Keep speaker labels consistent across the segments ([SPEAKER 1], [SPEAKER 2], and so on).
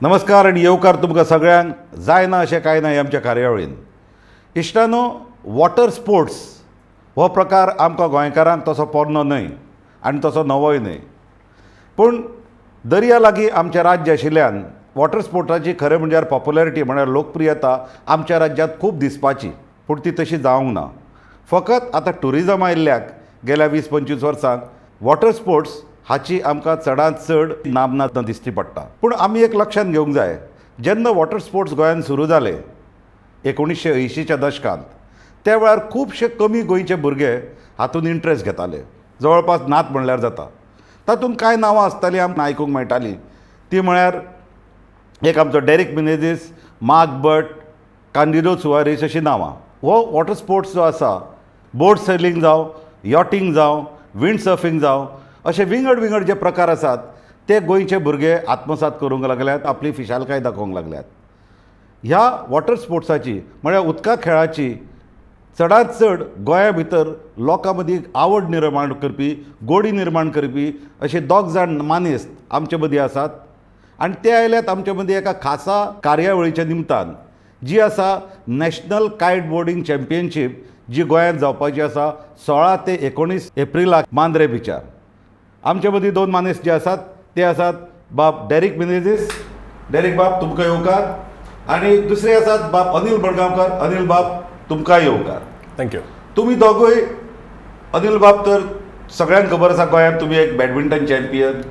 [SPEAKER 1] नमस्कार आणि येवकार तुमकां सगळ्यांक जायना अशें कांय ना आमच्या कार्यावळीन. इश्टानो, वॉटर स्पोर्ट्स हो प्रकार आमकां गोंयकारांक तसो पोरनो न्हय आनी तसो नवोय न्हय. पूण दर्या लागीं आमचें राज्य आशिल्ल्यान वॉटर स्पोर्ट्साची खरें म्हणजे पॉप्युलॅरिटी म्हळ्यार लोकप्रियता आमच्या राज्यांत खूब दिसपाची, पूण ती तशी जावंक ना. फकत आतां टुरिजम आयिल्ल्याक गेल्या 20-25 वर्सांक वॉटर स्पोर्ट्स हाची आमकां चडांत चड नामना दिश्टी पडटा. पूण आमी एक लक्षांत घेवंक जाय, जेन्ना वॉटर स्पोर्ट्स गोंयांत सुरू जाले 1980च्या दशकांत, त्या वेळार खुबशे कमी गोंयचे भुरगे हातूंत इंट्रस्ट घेताले. जवळपास नात म्हणल्यार जाता. तातूंत कांय नांवां आसतालीं आमकां आयकूंक मेळटालीं. ती म्हळ्यार एक आमचो Derek Menezes, mark but, कांदिलो Soares अशीं नांवां. हो वॉटर स्पोर्ट्स जो आसा, बोट सेलिंग जावं, यॉटिंग जावं, विंड सर्फिंग जावं, अशे विंगड जे प्रकार आसात ते गोंयचे भुरगे आत्मसात करूंक लागल्यात, आपली फिशालकाय दाखोवंक लागल्यात. ह्या वॉटर स्पोर्ट्साची म्हळ्यार उदका खेळाची चडांत चड गोंया भितर लोकां मदीं आवड निर्माण करपी, गोडी निर्माण करपी अशे दोग जाण मनीस आमचे मदीं आसात. आनी ते आयल्यात आमचे मदीं एका खासा कार्यावळीच्या निमतान, जी आसा नॅशनल कायटबोर्डिंग चॅम्पियनशीप, जी गोंयांत जावपाची आसा 16 ते 19 एप्रिलाक मांद्रे बिचार. आमचे मदीं दोन मनीस जे आसात ते आसात बाब डेरिक मिनेझीस. डेरिक बाब तुमकां येवकार. आनी दुसरे आसात बाब अनिल मडगांवकर. अनिल बाब तुमकांय येवकार.
[SPEAKER 2] थँक्यू.
[SPEAKER 1] तुमी दोगूय, अनिल बाब तर सगळ्यांक खबर आसा गोंयांत तुमी एक बॅडमिंटन चॅम्पियन,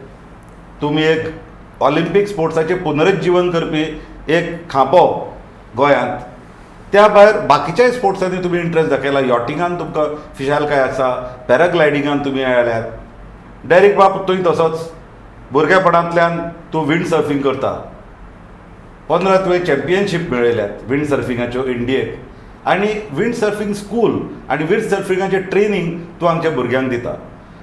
[SPEAKER 1] तुमी एक ऑलिंपीक स्पोर्ट्साचें पुनरुज्जीवन करपी एक खांपो गोंयांत. त्या भायर बाकीच्याय स्पोर्ट्सांनी तुमी इंट्रस्ट दाखयला. यॉटिंगान तुमकां फिशालकाय आसा, पॅराग्लायडिंगान तुमी आयल्यात. डेरिक बाब तुवें तसोच भुरगेपणांतल्यान तूं विंड सर्फिंग करता. 15 तुवें चॅम्पियनशीप मेळयल्यात विंड सर्फिंगाच्यो इंडियेक. आनी विंड सर्फिंग स्कूल आनी विंड सर्फिंगाचें ट्रेनींग तूं आमच्या भुरग्यांक दिता.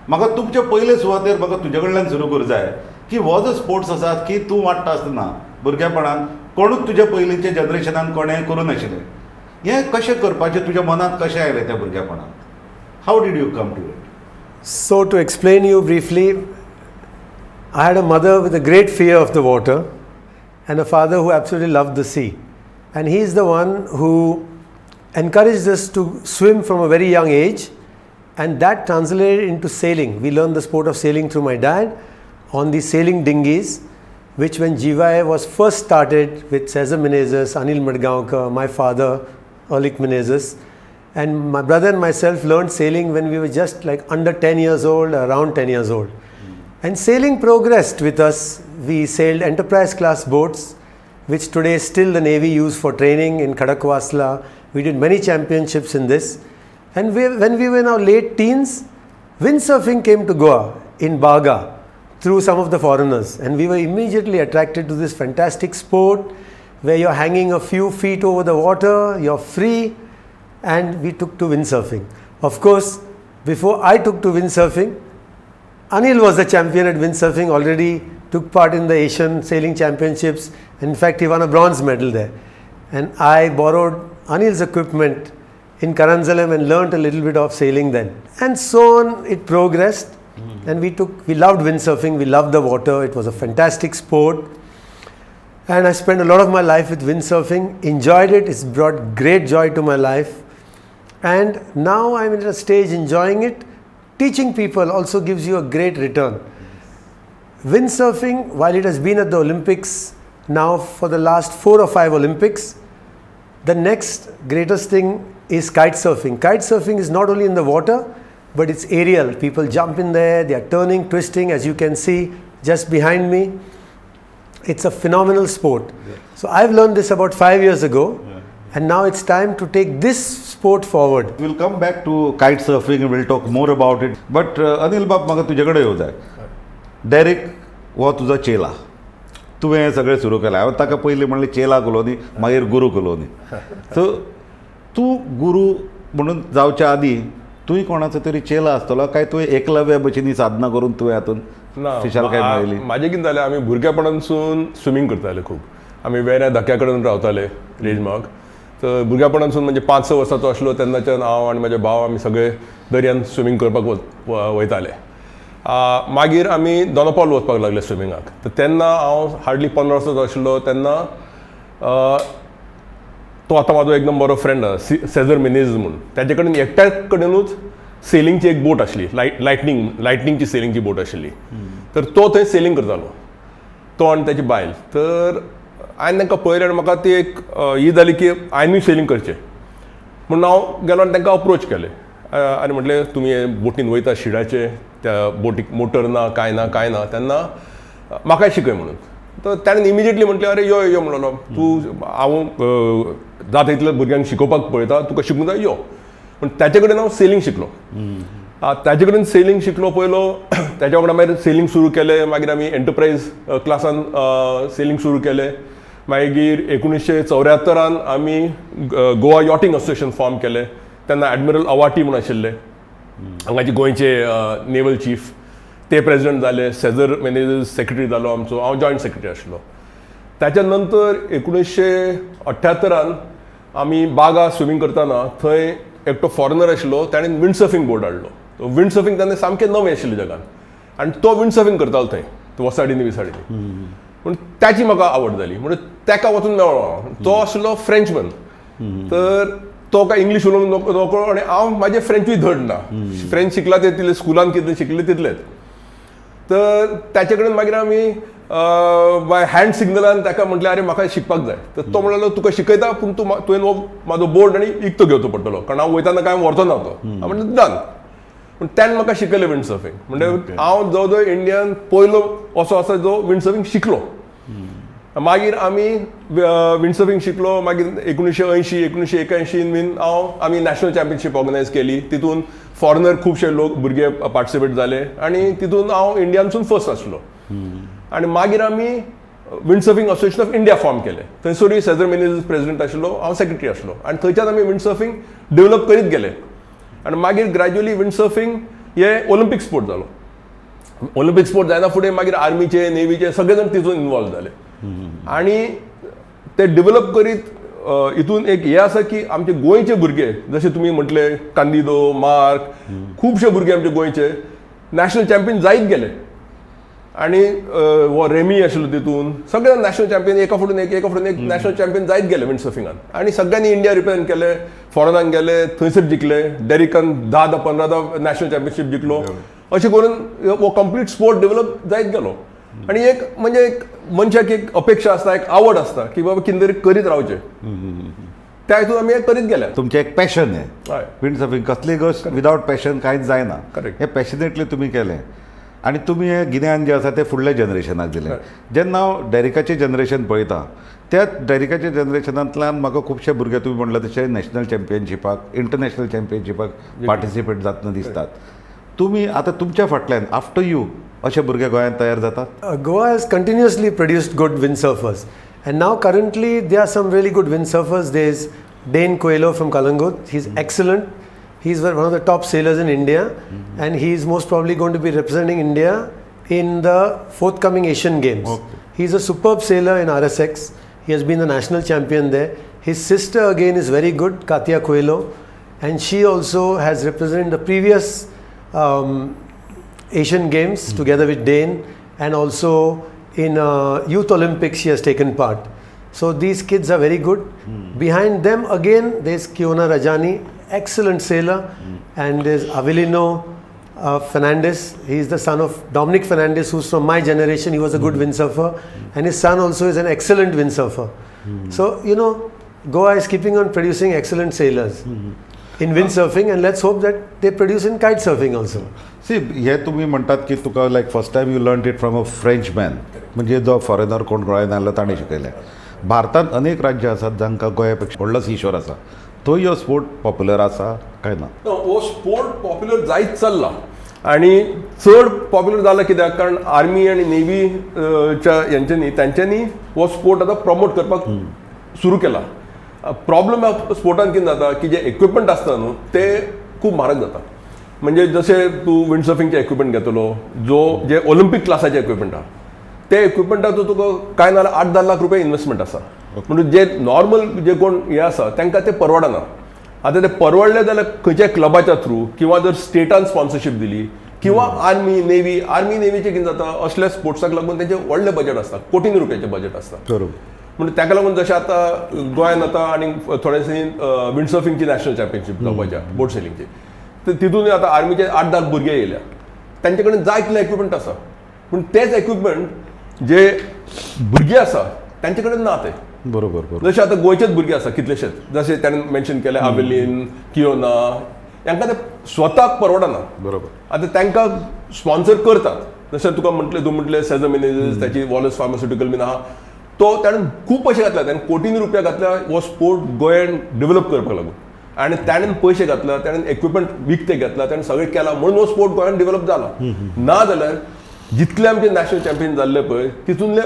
[SPEAKER 1] म्हाका तुमचे पयले सुवातेर म्हाका तुजे कडल्यान सुरू करूं जाय की हो जो स्पोर्ट्स आसा की तूं वाडटा आसतना भुरगेपणांत कोणूच तुज्या पयलींच्या जनरेशनान कोणेंय करूं नाशिल्लें. हें कशें करपाचें तुज्या मनांत कशें आयलें त्या भुरगेपणांत? How did you come to it?
[SPEAKER 2] So to explain you briefly, I had a mother with a great fear of the water and a father who absolutely loved the sea. And he is the one who encouraged us to swim from a very young age, and that translated into sailing. We learned the sport of sailing through my dad on the sailing dinghies, which when GY was first started with Cesar Menezes, Anil Madgaonkar, my father, Erlich Menezes, and my brother and myself learned sailing when we were just like under 10 years old, around 10 years old. And sailing progressed with us. We sailed enterprise class boats, which today still the Navy use for training in Khadakwasla. We did many championships in this. And when we were in our late teens, windsurfing came to Goa in Baga through some of the foreigners. And we were immediately attracted to this fantastic sport where you're hanging a few feet over the water, you're free. And we took to windsurfing. Of course, before I took to windsurfing, Anil was the champion at windsurfing, already took part in the Asian Sailing Championships. In fact, he won a bronze medal there. And I borrowed Anil's equipment in Karanzalam and learnt a little bit of sailing then. And so on, it progressed. And we loved windsurfing, we loved the water, it was a fantastic sport. And I spent a lot of my life with windsurfing, enjoyed it, it's brought great joy to my life. And now I'm at a stage enjoying it. Teaching people also gives you a great return. Windsurfing, while it has been at the Olympics now for the last 4 or 5 Olympics, the next greatest thing is kite surfing. Kite surfing is not only in the water, but it's aerial. People jump in there, they are turning, twisting, as you can see just behind me. It's a phenomenal sport. Yeah. So I've learned this about 5 years ago. Yeah. And now it's time to take this sport forward.
[SPEAKER 1] We'll come back to kite surfing and we'll talk more about it. But Anil Bab, म्हाका तुजे कडेन येवं जाय. Derek हो तुजो चेला. तुवें हें सगळें सुरू केलां. हांवें ताका पयलीं म्हणलें चेला कॉलोनी, मागीर गुरू कॉलोनी. सो तूं गुरू म्हणून जावच्या आदीं तुवें कोणाचो तरी चेला आसतलो काय तुवें एकलव्या भशेनी साधना करून तुवें हातूंत फिशालकाय मेळयली?
[SPEAKER 3] म्हाजें कितें जालें, आमी भुरगेपणानसून स्विमींग करताले खूब. आमी वेऱ्या धक्या कडेन रावताले रेजमार्ग. तर भुरगेपणानसून म्हणजे 5-6 वर्साचो आसलो तेन्नाच्यान हांव आनी म्हजे भाव आमी सगळे दर्यान स्विमींग करपाक वयताले. मागीर आमी दोनापावल वचपाक लागले स्विमिंगाक. तर तेन्ना हांव हार्डली 15 वर्सांचो आशिल्लो तेन्ना तो आतां म्हाजो एकदम बरो फ्रेंड सेझर मेनेझ म्हणून, ताचे कडेन एकट्या कडेनूच सेलिंगची एक बोट आसली, लायटनिंगची सेलिंगची बोट आशिल्ली. तर तो थंय सेलिंग करतालो, तो आनी ताची बायल. तर हांवें तांकां पळयलें आनी म्हाका ती एक ही जाली की हांवेंय सेलिंग करचें म्हणून हांव गेलो आनी तांकां अप्रोच केलें आनी म्हटलें तुमी हे बोटीन वयता शिडाचे, त्या बोटीक मोटर ना कांय ना तेन्ना म्हाकाय शिकय म्हणून. तर ताणें इमिजिएटली म्हटलें अरे यो यो म्हणलो, तूं हांव जाता तितल्या भुरग्यांक शिकोवपाक पळयता, तुका शिकूंक जाय यो. पूण ताचे कडेन हांव सेलिंग शिकलो. ताचे कडेन सेलिंग शिकलो पयलो, ताच्या वांगडा मागीर सेलिंग सुरू केलें. मागीर आमी एंटरप्रायज क्लासान सेलिंग सुरू केलें. मागीर 1974 आमी गोवा यॉटिंग असोसिएशन फॉर्म केलें. तेन्ना एडमिरल अवाटी म्हूण आशिल्ले हांगाचे गोंयचे नेवल चीफ, ते प्रेजिडेंट जाले. सेझर मेनेझ सेक्रेटरी जालो आमचो, हांव जॉयंट सेक्रेटरी आशिल्लो. ताच्या नंतर 1978 आमी बागा स्विमींग करतना थंय एकटो फॉरेनर आशिल्लो, ताणें विंड सर्फिंग बोर्ड हाडलो. तो विंड सर्फिंग तेन्ना सामकें नवें आशिल्लें जगान आनी तो विंड सर्फिंग करतालो थंय वसाडींनी विसाडींनी. पूण ताची म्हाका आवड जाली म्हणून ताका वचून मेळ्ळो हांव. तो आशिल्लो फ्रेंचमन. तर तो काय इंग्लीश उलोवंक नकळो आनी हांव म्हाजें फ्रेंचूय धड ना. फ्रेंच शिकला ते तितले स्कुलान कितले शिकले तितलेच. तर ताचे कडेन मागीर आमी बाय हँड सिग्नलान ताका म्हटलें अरे म्हाका शिकपाक जाय. तर तो म्हणलो तुका शिकयता पूण तुवें म्हाजो बोर्ड आनी इकतो घेवचो पडटलो, कारण हांव वयताना काय व्हरचो ना तो. हांव म्हणलें डन. पूण त्यान म्हाका शिकयलें विंड सर्फिंग. म्हणजे हांव जवळ जवळ इंडियान पयलो असो आसा जो विंड सर्फिंग शिकलो. मागीर आमी विंड सर्फिंग शिकलो. मागीर 1980 1981 बीन आमी नॅशनल चॅम्पियनशीप ऑर्गनायज केली. तितून फॉरेनर खुबशे लोक भुरगे पार्टिसिपेट जाले आनी तितून हांव इंडियानसून फर्स्ट आसलो. आनी मागीर आमी wind surfing association of India form केलें. थंयसरूय सेझर मेनेझ प्रेजिडेंट आशिल्लो, हांव सेक्रेटरी आशिल्लो. आनी थंयच्यान आमी विंड सर्फिंग डेव्हलप करीत गेले. आनी मागीर ग्रॅज्युअली विंड सर्फिंग हे ऑलिंपीक स्पोर्ट जालो. ऑलिंपीक स्पोर्ट जायना फुडें मागीर आर्मीचे नेव्हीचे सगळे जाण तितून इन्वॉल्व जाले. आनी ते डेव्हलप करीत हितून एक हे आसा की आमचे गोंयचे भुरगे, जशे तुमी म्हटले कांदिदो, मार्क, खुबशे भुरगे आमचे गोंयचे नॅशनल चॅम्पियन जायत गेले. आनी हो रेमी आशिल्लो तितून सगळे नॅशनल चॅम्पियन एका फुडें एक नॅशनल चॅम्पियन जायत गेले विंड सर्फिंगान. आनी सगळ्यांनी इंडिया रिप्रेझेंट केले, फॉरेनाक गेले, थंयसर जिखले. डेरिकान 10-15 नॅशनल चॅम्पियनशीप जिखलो. अशें करून हो कंप्लीट स्पोर्ट डेव्हलप जायत गेलो. आनी एक म्हणजे एक मनशाक एक अपेक्षा आसता, एक आवड आसता की बाबा कितें तरी करीत रावचें. त्या हितून आमी करीत गेले.
[SPEAKER 1] तुमचें एक पॅशन आहे
[SPEAKER 3] हय
[SPEAKER 1] विंड सर्फिंग. कसली गोष्ट विदाउट पॅशन कांयच जायना.
[SPEAKER 3] Correct.
[SPEAKER 1] हे पॅशनेटली तुमी केलें आनी तुमी हे गिन्यान जें आसा तें फुडल्या जनरेशनाक दिलें. जेन्ना हांव डेरिकाचें जनरेशन पळयता, त्या डेरिकाच्या जनरेशनांतल्यान म्हाका खुबशे भुरगे तुमी म्हणले तशे नॅशनल चॅम्पियनशिपाक, इंटरनॅशनल चॅम्पियनशिपाक पार्टिसिपेट जातना दिसतात. तुमी आतां तुमच्या फाटल्यान आफ्टर यू अशे भुरगे गोंयांत तयार जातात?
[SPEAKER 2] Goa has continuously produced good windsurfers, and now currently there are some really good windsurfers. There's Dane Coelho from Kalangut. He's excellent. He's one of the top sailors in India, and he's most probably going to be representing India in the forthcoming Asian Games.
[SPEAKER 1] Okay.
[SPEAKER 2] He's a superb sailor in RSX. He has been the national champion there. His sister again is very good, Katia Coelho, and she also has represented the previous Asian Games together with Dane, and also in Youth Olympics she has taken part. So these kids are very good. Behind them again there's Kiona Rajani, excellent sailor, and there's Avelino Fernandez. He's the son of Dominic Fernandez, who's from my generation. He was a good windsurfer, and his son also is an excellent windsurfer. So you know, Goa is keeping on producing excellent sailors in windsurfing, and let's hope that they produce in kite surfing also.
[SPEAKER 1] See हे तुमी म्हणटात की तुका like first time you learn it from a French man, म्हणजे जो foreigner कोण गोंयांत आयलो ताणें शिकयलें. भारतांत अनेक राज्यां आसात जांकां गोंया पेक्षा व्हडलो सीशोर आसा. थंय हो स्पोर्ट पॉप्युलर आसा काय ना?
[SPEAKER 3] हो स्पोर्ट पॉप्युलर जायत चल्ला आनी चड पॉप्युलर जाला कित्याक, कारण आर्मी आनी नेव्हीच्या तेंच्यांनी हो स्पोर्ट आतां प्रमोट करपाक सुरू केला. प्रॉब्लम स्पोर्टान कितें जाता की जे इक्विपमेंट आसता न्हू ते खूब म्हारग जाता. म्हणजे जशे तूं विंडसर्फिंगचे इक्विपमेंट घेतलो, जे ऑलिंपीक क्लासाचे इक्विपमेंट आहा, ते इक्विपमेंटाचो तुका कांय ना 8-10 लाख रुपया इन्वेस्टमेंट आसा. म्हणून जे नॉर्मल जे कोण हे आसा तांकां ते परवडना. आतां ते परवडले जाल्यार खंयच्याय क्लबाच्या थ्रू किंवा जर स्टेटान स्पॉन्सरशीप दिली किंवा आर्मी नेव्हीचे कितें जाता असल्या स्पोर्ट्साक लागून तेंचे व्हडले बजेट आसता, कोटींनी रुपयाचे बजेट आसता.
[SPEAKER 1] बरोबर.
[SPEAKER 3] म्हणजे ताका लागून जशें आतां गोंयांत आतां आनी थोडेशें विंडसर्फिंगची नॅशनल चॅम्पियनशीप जावपाच्या बोट सेलिंगची, तर तितून आतां आर्मीचे 8-10 भुरगे येयल्या. तांचे कडेन जाय तितले इक्विपमेंट आसा, पूण तेच इक्विपमेंट जे भुरगे आसा तांचे कडेन ना ते.
[SPEAKER 1] बरोबर.
[SPEAKER 3] जशें आतां गोंयचेच भुरगे आसा कितलेशेच, जशें ताणें मेन्शन केलें आवेलीन, कियोना, तांकां ते स्वताक परवडना.
[SPEAKER 1] बरोबर.
[SPEAKER 3] आतां तांकां स्पॉन्सर करतात, जशें तूं म्हटलें सेझर मिनेझीस, त्याची वॉलस फार्मास्युटिकल बीन आहा, तो ताणें खूब पयशे घातल्या, ताणें कोटींनी रुपया घातल्या हो स्पोर्ट गोंयांत डेव्हलप करपाक लागून. आनी ताणें पयशे घातला, ताणें इक्विपमेंट विकते घेतला, ताणें सगळें केलां म्हणून हो स्पोर्ट गोंयांत डेव्हलप जाला. ना जाल्यार जितले आमचे नॅशनल चॅम्पियन जाल्ले पळय तितूंतले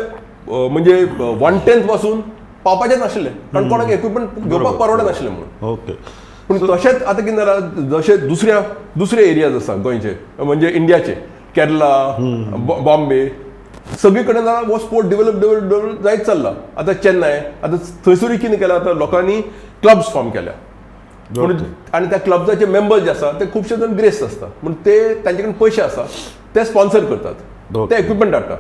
[SPEAKER 3] म्हणजे 1/10 पासून पावपाचें नाशिल्लें, कारण कोणाक इक्विपमेंट घेवपाक परवडनाशिल्लें म्हणून.
[SPEAKER 1] ओके.
[SPEAKER 3] पूण तशेंच आतां कितें जालां, जशे दुसरे एरियाज आसा गोंयचे, म्हणजे इंडियाचे, केरला, बॉम्बे, सगळी कडेन हो स्पोर्ट डेव्हलप जायत चल्ला. आतां चेन्नय, आतां थंयसरूय कितें केलां, आतां लोकांनी क्लब्स फॉर्म केल्या. आनी त्या क्लब्साचे मेंबर्स जे आसा ते खुबशे जाण ग्रेस्त आसता, म्हूण ते तांचे कडेन पयशे आसा ते स्पॉन्सर करतात, ते इक्विपमेंट हाडटा.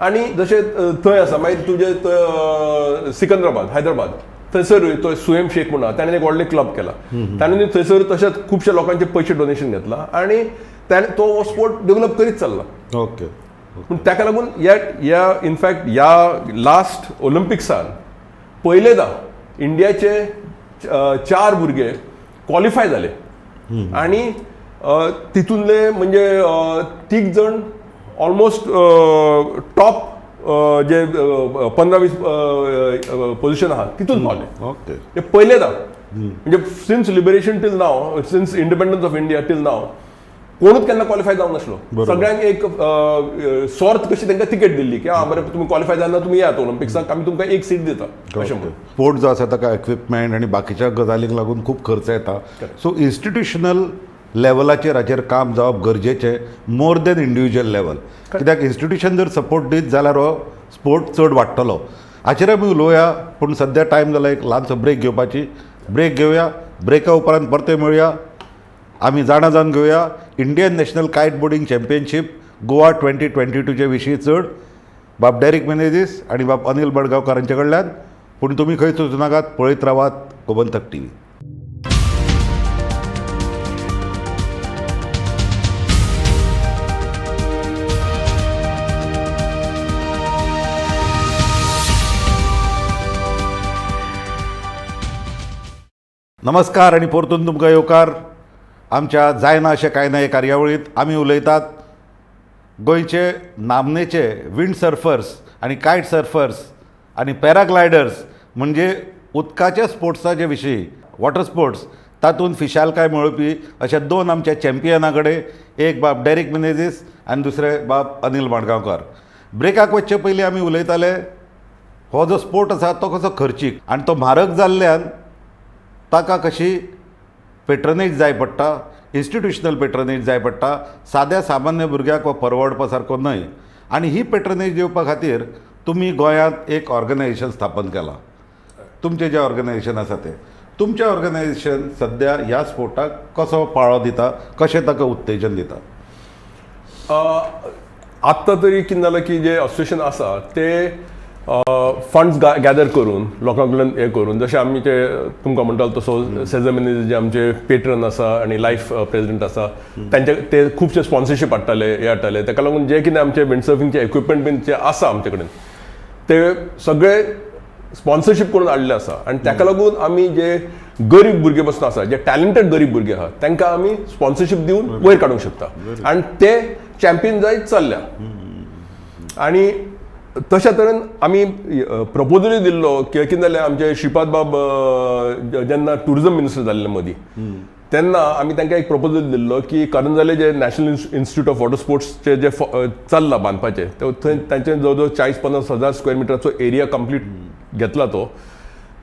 [SPEAKER 3] आनी जशें थंय आसा मागीर तुजे सिकंदराबाद, हैदराबाद, थंयसरूय तो सुएम शेख म्हणून ताणें एक व्हडलें क्लब केला. ताणें थंयसर तशेंच खुबशे लोकांचे पयशे डोनेशन घेतला आनी तो हो स्पोर्ट डेव्हलप करीत चल्ला.
[SPEAKER 1] ओके.
[SPEAKER 3] पूण ताका लागून ह्या इनफॅक्ट ह्या लास्ट ओलंपिक्सान पयलेदा इंडियाचे 4 भुरगे क्वॉलिफाय जाले आनी तितूंतले म्हणजे 3 जण ऑलमोस्ट टॉप जे 15-20 पोझिशन आहा तितून पावले.
[SPEAKER 1] ओके.
[SPEAKER 3] हे पयलेदा म्हणजे सिन्स लिबरेशन टील नाव, since independence of India till नाव कोणूच केन्ना क्वॉलिफाय जावंक नासलो. सगळ्यांक एक सॉर्थ कशी तांकां तिकेट दिल्ली की बरें तुमी क्वॉलिफाय जाल्यार तुमी येयात ओलंपिक्साक, आमी तुमकां एक सीट दिता अशें म्हणून.
[SPEAKER 1] स्पोर्ट जो आसा ताका इक्विपमेंट आनी बाकीच्या गजालींक लागून खूब खर्च येता. सो इन्स्टिट्युशनल लेवलाचेर हाचेर काम जावप गरजेचें मोर देन इंडिविज्युअल लेवल. कित्याक इन्स्टिट्युशन जर सपोर्ट दीत जाल्यार हो स्पोर्ट चड वाडटलो. हाचेर आमी उलोवया, पूण सद्या टायम जाला एक ल्हानसो ब्रेक घेवपाची. ब्रेक घेवया, ब्रेका उपरांत परते मेळुया. आमी जाणा जावन घेवया इंडियन नॅशनल कायटबोर्डिंग चॅम्पियनशीप गोवा 2022चे विशीं चड बाब डेरिक मेनेझीस आनी बाब अनिल बडगांवकारांचे कडल्यान. पूण तुमी खंय वचूं नाकात, पळयत रावात गोमंतक टीव्ही. नमस्कार आनी परतून तुमकां येवकार आमच्या जायना अशें कांय ना हे कार्यावळींत. आमी उलयतात गोंयचे नामनेचे विंड सर्फर्स आनी कायट सर्फर्स आनी पॅराग्लायडर्स म्हणजे उदकाच्या स्पोर्ट्साचे विशीं, वॉटर स्पोर्ट्स तातूंत फिशालकाय मेळोवपी अशे 2 आमचे चॅम्पियना कडेन, एक बाब डेरिक मेनेझीस आनी दुसरे बाब अनिल बडगांवकार. ब्रेकाक वचचे पयलीं आमी उलयताले हो जो स्पोर्ट आसा तो कसो खर्चीक आनी तो म्हारग जाल्ल्यान ताका कशी पेट्रनेज जाय पडटा, इन्स्टिट्युशनल पेट्रनेज जाय पडटा. साद्या सामान्य भुरग्याक हो परवडपा सारको न्हय. आनी ही पेट्रनेज दिवपा खातीर तुमी गोंयांत एक ऑर्गनायझेशन स्थापन केलां. तुमचें जें ऑर्गनायझेशन आसा तें, तुमचें ऑर्गनायझेशन सद्या ह्या स्पोर्टाक कसो पाळो दिता, कशें ताका उत्तेजन दिता?
[SPEAKER 3] आत्तां तरी कितें जालां की जे असोसिएशन आसा ते फंड्स गॅदर करून लोकां कडल्यान हें करून, जशें आमी ते तुमकां म्हणटालो तसो सेझर मेनेझीस जे आमचे पेट्रन आसा आनी लायफ प्रेसिडेंट आसा तांचे ते खुबशे स्पॉन्सरशीप हाडटाले, हे हाडटाले. ताका लागून जे कितें आमचे विंडसर्फिंगचे इक्विपमेंट बीन जे आसा आमचे कडेन ते सगळे स्पॉन्सरशीप करून हाडले आसा. आनी ताका लागून आमी जे गरीब भुरगे बसून आसा, जे टॅलंटेड गरीब भुरगे आहा तांकां आमी स्पॉन्सरशीप दिवन वयर काडूंक शकता आनी ते चॅम्पियन जायत चल्ल्या. आनी तशा तरेन आमी प्रपोजलूय दिल्लो की कितें जालें, आमचे श्रीपाद बाब जेन्ना टुरिजम मिनिस्टर जाल्ले मदीं तेन्ना आमी तांकां एक प्रपोजल दिल्लो की करंजाले जे नॅशनल इन्स्टिट्यूट ऑफ वॉटर स्पोर्ट्सचे जे चल्लां बांदपाचें, थंय तांचे जवळ जवळ 40-50 हजार स्क्वेअर मिटराचो एरिया कंप्लीट घेतला तो.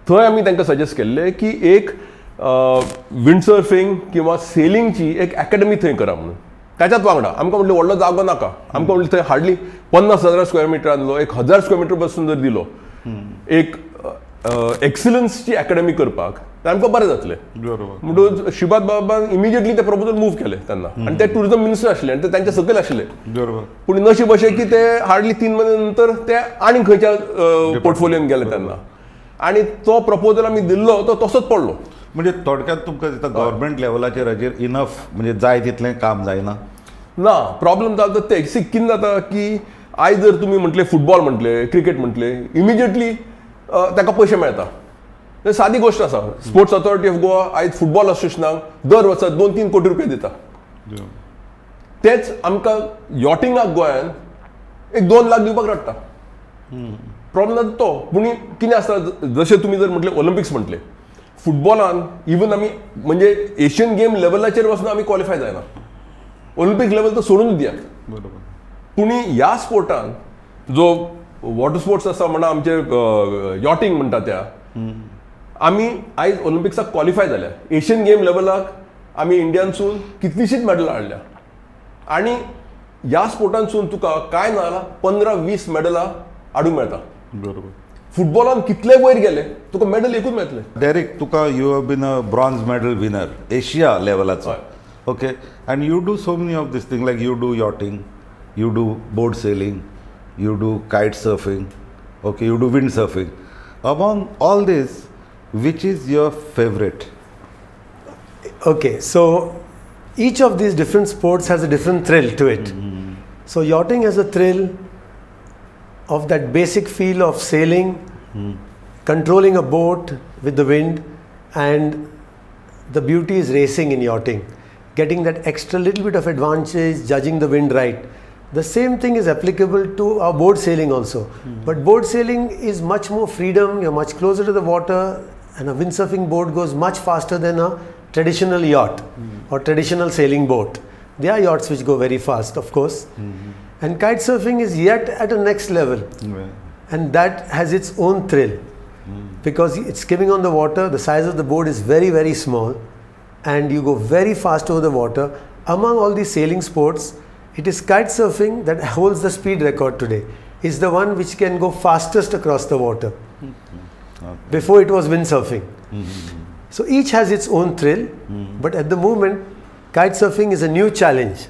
[SPEAKER 3] थंय आमी तांकां सजेस्ट केल्लें की एक विंडसर्फिंग किंवा सेलिंगची एक अकॅडमी थंय करा म्हणून. त्याच्याच वांगडा आमकां म्हटलें व्हडलो जागो नाका, आमकां म्हटलें थंय हार्डली 50,000 स्क्वेअर मिटरांतलो 1,000 स्क्वेअर मिटर बसून जर दिलो एक एक्सलन्सची अकॅडमी करपाक, आमकां बरें जातलें.
[SPEAKER 1] बरोबर.
[SPEAKER 3] म्हणून श्रीपाद बाबान इमिजिएटली ते प्रपोजल मूव केले तेन्ना, आनी ते टुरिझम मिनिस्टर आसले आनी ते तांच्या सकयल आशिल्ले.
[SPEAKER 1] बरोबर.
[SPEAKER 3] पूण नशीब अशें की ते हार्डली 3 महिने नंतर ते आनीक खंयच्या पोर्टफोलियोन गेले तेन्ना, आनी तो प्रपोजल आमी दिल्लो तो तसोच पडलो.
[SPEAKER 1] म्हणजे थोडक्यात तुमकां दिसता गव्हर्मेंट लेवलाचेर हाजेर इनफ म्हणजे जाय तितलें काम जायना?
[SPEAKER 3] ना, प्रॉब्लेम जाता ते कितें जाता की आयज जर तुमी म्हटले फुटबॉल म्हटले, क्रिकेट म्हटले, इमिजिएटली ताका पयशे मेळटा. सादी गोश्ट आसा, स्पोर्ट्स अथॉरिटी ऑफ गोवा आयज फुटबॉल असोसिएशनाक दर वर्सा 2-3 कोटी रुपया दिता. तेच आमकां यॉटिंगाक गोंयांत 1-2 लाख दिवपाक रडटा. प्रॉब्लेम जाता तो. पूण कितें आसता, जशें तुमी जर म्हटले ऑलिंपिक्स म्हटले, फुटबॉलान इवन आमी म्हणजे एशियन गेम लेवलाचेर वचून आमी क्वॉलिफाय जायना. ऑलिंपिक लेवल तर सोडून दियात.
[SPEAKER 1] बरोबर.
[SPEAKER 3] पूण ह्या स्पोर्टान जो वॉटर स्पोर्ट्स आसा म्हणा आमचे यॉटिंग म्हणटा त्या, आमी आयज ऑलिंपिक्साक क्वॉलिफाय जाल्या. एशियन गेम लेवलाक आमी इंडियानसून कितलीशीच मेडलां हाडल्या, आनी ह्या स्पोर्टानसून तुका कांय ना जाल्यार 15-20 मेडलां हाडूंक मेळटा.
[SPEAKER 1] बरोबर.
[SPEAKER 3] फुटबॉलान कितले वयर गेले तुका मेडल एकूच मेळटले.
[SPEAKER 1] डेरेक, तुका you have been a bronze medal winner Asia लेवलाचो. Okay, and you do so many of this thing, like you do yachting, you do board sailing, you do kite surfing, okay, you do wind surfing. Among all this, which is your favorite?
[SPEAKER 2] Okay, so each of these different sports has a different thrill to it. So yachting has a thrill of that basic feel of sailing, controlling a boat with the wind, and the beauty is racing in yachting, getting that extra little bit of advantage, judging the wind right. The same thing is applicable to our board sailing also. But board sailing is much more freedom, you're much closer to the water, and a windsurfing boat goes much faster than a traditional yacht or traditional sailing boat. There are yachts which go very fast, of course. And kite surfing is yet at a next level. And that has its own thrill. Because it's skimming on the water, the size of the boat is very, very small, and you go very fast over the water. Among all these sailing sports, it is kite surfing that holds the speed record today. It's the one which can go fastest across the water. Before it was windsurfing. So each has its own thrill, but at the moment, kite surfing is a new challenge.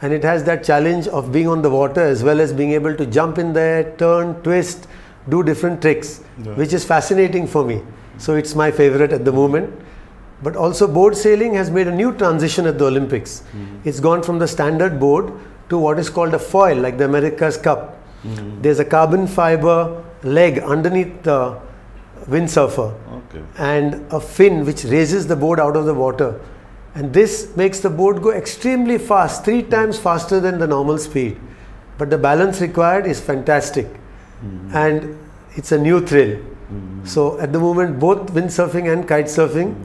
[SPEAKER 2] And it has that challenge of being on the water as well as being able to jump in there, turn, twist, do different tricks, which is fascinating for me. So it's my favorite at the moment. But also board sailing has made a new transition at the Olympics. It's gone from the standard board to what is called a foil, like the America's Cup. There's a carbon fiber leg underneath the windsurfer, and a fin which raises the board out of the water. And this makes the board go extremely fast, 3 times faster than the normal speed. But the balance required is fantastic. And it's a new thrill. So at the moment, both windsurfing and kite surfing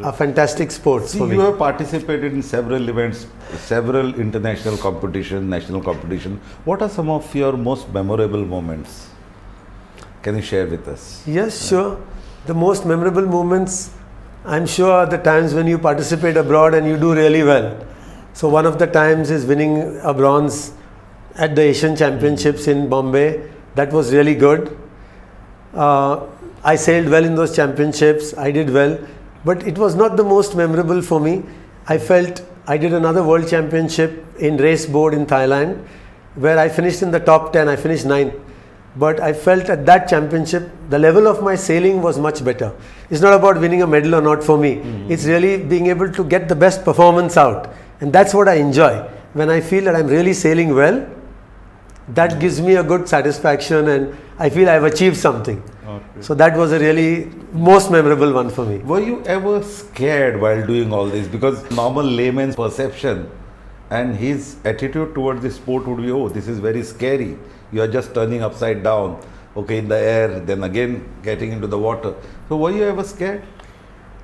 [SPEAKER 2] are fantastic sports for me.
[SPEAKER 1] You have participated in several events, several international competitions, national competitions. What are some of your most memorable moments? Can you share with us?
[SPEAKER 2] Yes, sure. The most memorable moments, I'm sure, are the times when you participate abroad and you do really well. So one of the times is winning a bronze at the Asian Championships in Bombay. That was really good. I sailed well in those championships. I did well. But it was not the most memorable for me. I felt I did another World Championship in race board in Thailand, where I finished in the top 10. I finished 9th. But I felt at that championship, the level of my sailing was much better. It's not about winning a medal or not for me. It's really being able to get the best performance out. And that's what I enjoy. When I feel that I'm really sailing well, that gives me a good satisfaction and I feel I've achieved something. So that was a really most memorable one for me.
[SPEAKER 1] Were you ever scared while doing all this? Because normal layman's perception and his attitude towards the sport would be, oh, this is very scary. You are just turning upside down, okay, in the air, then again getting into the water. So were you ever scared?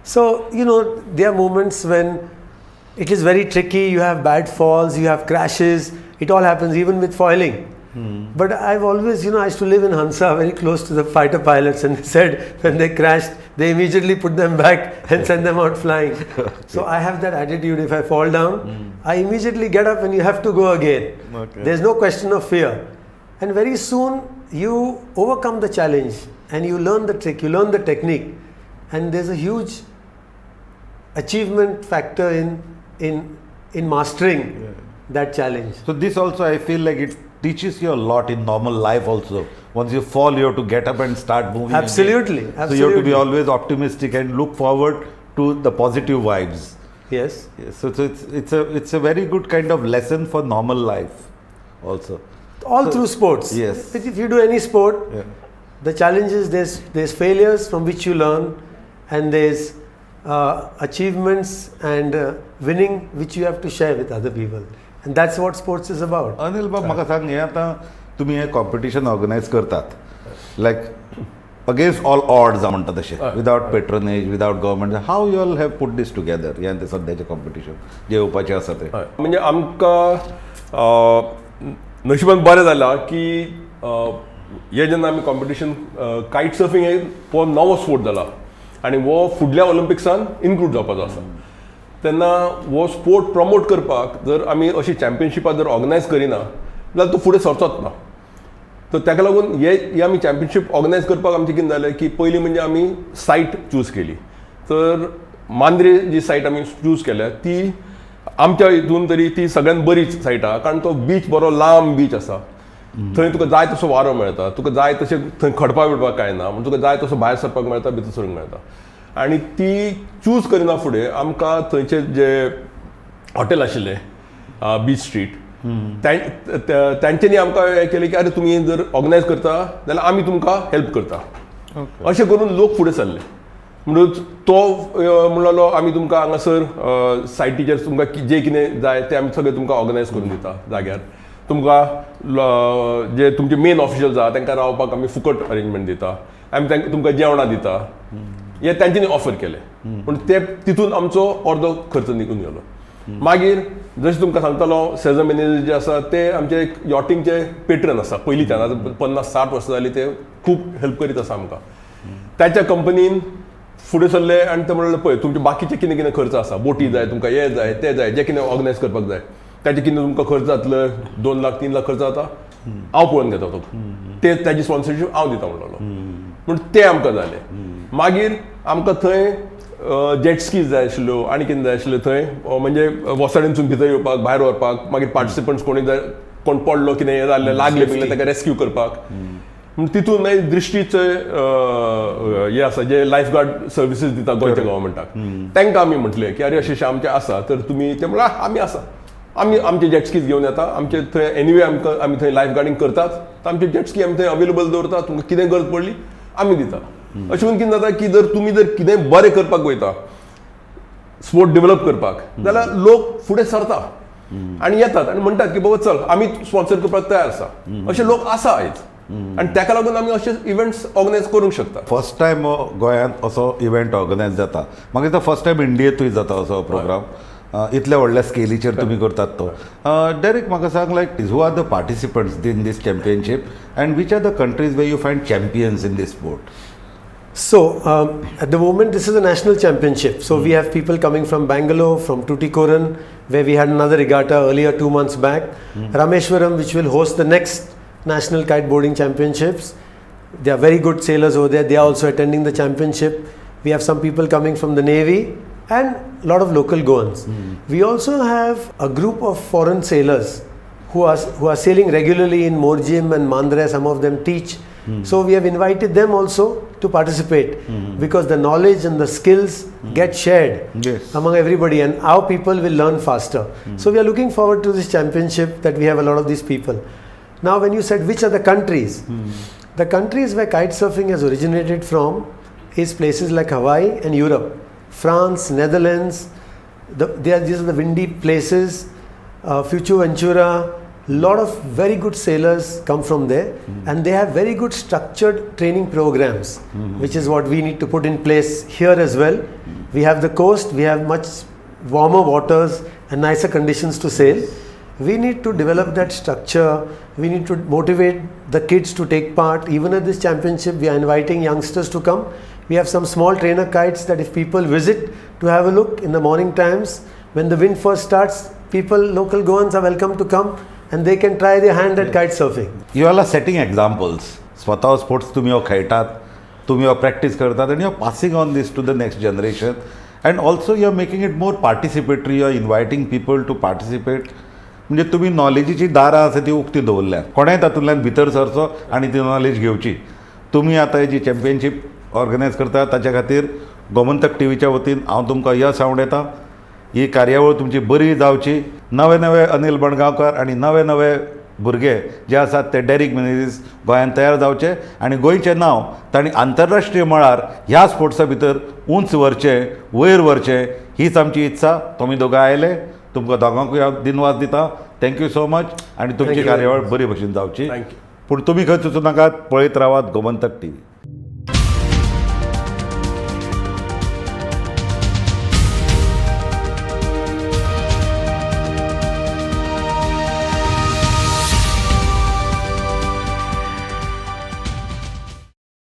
[SPEAKER 2] So, there are moments when it is very tricky, you have bad falls, you have crashes, it all happens even with foiling. But I've always, I used to live in Hansa, very close to the fighter pilots, and they said when they crashed, they immediately put them back and send them out flying. So I have that attitude. If I fall down, I immediately get up and you have to go again. There's no question of fear. And very soon you overcome the challenge and you learn the trick, you learn the technique. and there's a huge achievement factor in mastering that challenge.
[SPEAKER 1] So this also, I feel like it teaches you a lot in normal life also. Once you fall, you have to get up and start moving.
[SPEAKER 2] Absolutely,
[SPEAKER 1] again.
[SPEAKER 2] absolutely.
[SPEAKER 1] So you have to be always optimistic and look forward to the positive vibes.
[SPEAKER 2] Yes.
[SPEAKER 1] Yes, so it's a very good kind of lesson for normal life also.
[SPEAKER 2] All through sports.
[SPEAKER 1] Yes.
[SPEAKER 2] If you do any sport,
[SPEAKER 1] Yeah.
[SPEAKER 2] the challenge is there's failures from which you learn, and there's achievements and winning which you have to share with other people, and that's what sports is about.
[SPEAKER 1] Anil बाब म्हाका सांग, हें आतां तुमी हें competition organise करतात, लायक against all odds म्हणटा तशें, without patronage, without government, how you all have put this together हें तें सद्याचें कॉम्पिटिशन जे येवपाचें आसा तें?
[SPEAKER 3] म्हणजे आमकां नशिबान बरें जालां की हे जेन्ना आमी कॉम्पिटिशन कायट सर्फींग हो नवो स्पोर्ट जाला आनी हो फुडल्या ऑलिंपिक्सान इन्क्लूड जावपाचो आसा, तेन्ना हो स्पोर्ट प्रमोट करपाक जर आमी अशी चॅम्पियनशिपां जर ऑर्गनायज करिना जाल्यार तो फुडें सरचोच ना. तर ताका लागून हे आमी चॅम्पियनशीप ऑर्गनायज करपाक आमचें कितें जालें की पयलीं म्हणजे आमी सायट चूज केली. तर मांद्रे जी सायट आमी चूज केल्या ती आमच्या हितून तरी ती सगळ्यात बरी सायट आहा, कारण तो बीच बरो लांब बीच आसा. थंय तुका जाय तसो वारो मेळटा, तुका जाय तशें थंय खडपा बिडपाक कांय ना, म्हणजे तुका जाय तसो भायर सरपाक मेळटा, भितर सरूंक मेळटा. आनी ती चूज करिना फुडें आमकां थंयचे जे हॉटेल आशिल्ले बीच स्ट्रीट, तांच्यांनी आमकां हें केलें की अरे तुमी जर ऑर्गनायज करता जाल्यार आमी तुमकां हेल्प करता. अशें करून लोक फुडें सरले. म्हणून तो म्हणलो आमी तुमकां हांगासर सायटीचेर तुमकां जें कितें जाय तें आमी सगळें तुमकां ऑर्गनायज करून दिता जाग्यार. तुमकां जे तुमचे मेन ऑफिशियल्स आहा तांकां रावपाक आमी फुकट अरेंजमेंट दिता, आमी तुमकां जेवणां दिता. हे तांच्यांनी ऑफर केलें, पूण ते तितून आमचो अर्दो खर्च निघून गेलो. मागीर जशें तुमकां सांगतालो सेझर मेनेझ जे आसा ते आमचे एक यॉटिंगचे पेट्रन आसा पयलींच्यान, आतां 50-60 वर्सां जालीं ते खूब हेल्प करीत आसा आमकां. त्याच्या कंपनीन फुडें सरले आनी ते म्हणलें पळय तुमचे बाकीचे कितें कितें खर्च आसा, बोटी जाय तुमकां, हे जाय ते जाय, जें कितें ऑर्गनायज करपाक जाय ताचे कितें तुमकां खर्च जातलो, 2 लाख 3 लाख खर्च जाता, हांव पळोवन घेता तो, ते ताची स्पॉन्सरशीप हांव दिता म्हणलो. पूण ते आमकां जालें. मागीर आमकां थंय जेट स्कीज जाय आशिल्ल्यो आनी कितें जाय आशिल्लें थंय, म्हणजे वॉसाडेनसून भितर येवपाक, भायर व्हरपाक, मागीर पार्टिसिपंट्स कोणी जाय कोण पडलो कितें हें जाल्लें लागलें बिगलें ताका रेस्क्यू करपाक. तितून मागीर दृश्टीचे हे आसा जे लायफ गार्ड सर्विसीस दिता गोंयच्या गव्हर्मेंटाक, तांकां आमी म्हटलें की अरे अशें आमचें आसा तर तुमी, ते म्हणल्यार आमी आसा, आमी आमचे जेटस्कीज घेवन येता, आमचे थंय एनिवे आमी थंय लायफ गार्डींग करतात, तर आमचे जेटस्की आमी थंय अवेलेबल दवरतात, तुमकां कितें गरज पडली आमी दिता. अशें करून कितें जाता की जर तुमी जर कितें बरें करपाक वयता, स्पोर्ट डेव्हलप करपाक, जाल्यार लोक फुडें सरता आनी येतात आनी म्हणटात की बाबा चल आमी स्पॉन्सर करपाक तयार आसा. अशे लोक आसा आयज, आनी ताका लागून आमी अशे इव्हेंट्स ऑर्गनायज करूंक शकता.
[SPEAKER 1] फर्स्ट टायम गोंयांत असो इव्हेंट ऑर्गनायज जाता, म्हाका दिसता फर्स्ट टायम इंडियेंतूय जाता असो प्रोग्राम, इतल्या व्हडल्या स्केलीचेर तुमी करतात तो. डायरेक्ट म्हाका सांग, like who are the participants in this championship and which are the countries where you find champions in this sport?
[SPEAKER 2] So, at the moment, this is a national championship. So, we have people coming from Bangalore, from Tuticorin, where we had another regatta earlier 2 months back. Rameshwaram, which will host the next national kiteboarding championships. They are very good sailors over there. They are also attending the championship. We have some people coming from the Navy and a lot of local Goans. We also have a group of foreign sailors who are sailing regularly in Morjim and Mandre. Some of them teach. So we have invited them also to participate because the knowledge and the skills get shared among everybody, and our people will learn faster. So we are looking forward to this championship that we have a lot of these people. Now when you said which are the countries, the countries where kite surfing has originated from is places like Hawaii and Europe, France, Netherlands. These are the windy places, Fuerteventura. Lot of very good sailors come from there, and they have very good structured training programs, which is what we need to put in place here as well. We have the coast, we have much warmer waters and nicer conditions to sail. We need to develop that structure. We need to motivate the kids to take part. Even at this championship, we are inviting youngsters to come. We have some small trainer kites that if people visit to have a look in the morning times, when the wind first starts, people, local Goans are welcome to come and they can try their hand at kite surfing.
[SPEAKER 1] You all are setting examples. स्वतः sports तुम्ही हो खेळटात तुमी हो practice करतात आनी you are passing on this to the next generation and also you are making it more participatory, you are inviting people to participate. म्हणजे तुमी नॉलेजीची दारां आसा ती उक्ती दवरल्या, कोणेंय तातूंतल्यान भितर सरचो आनी ती नॉलेज घेवची. तुमी आतां जी चॅम्पियनशीप ऑर्गनायज करता ताच्या खातीर गोमंतक टीव्हीच्या वतीन हांव तुमकां यश आवडयतां. ही कार्यावळ तुमची बरी जावची. नवे नवे अनिल बणगांवकर आनी नवे नवे भुरगे जे आसात ते डेरिक मिनेजीस गोंयांत तयार जावचे आनी गोंयचें नांव तांणी आंतरराष्ट्रीय मळार ह्या स्पोर्ट्सा भितर उंच व्हरचें, वयर व्हरचें, हीच आमची इत्सा. तुमी दोगां आयले, तुमकां दोगांकूय हांव दिनवास दितां. थँक्यू सो मच आनी तुमची कार्यावळ बरी भशेन जावची.
[SPEAKER 3] थँक्यू.
[SPEAKER 1] पूण तुमी खंय चुचूं नाकात, पळयत रावात गोमंतक टीव्ही.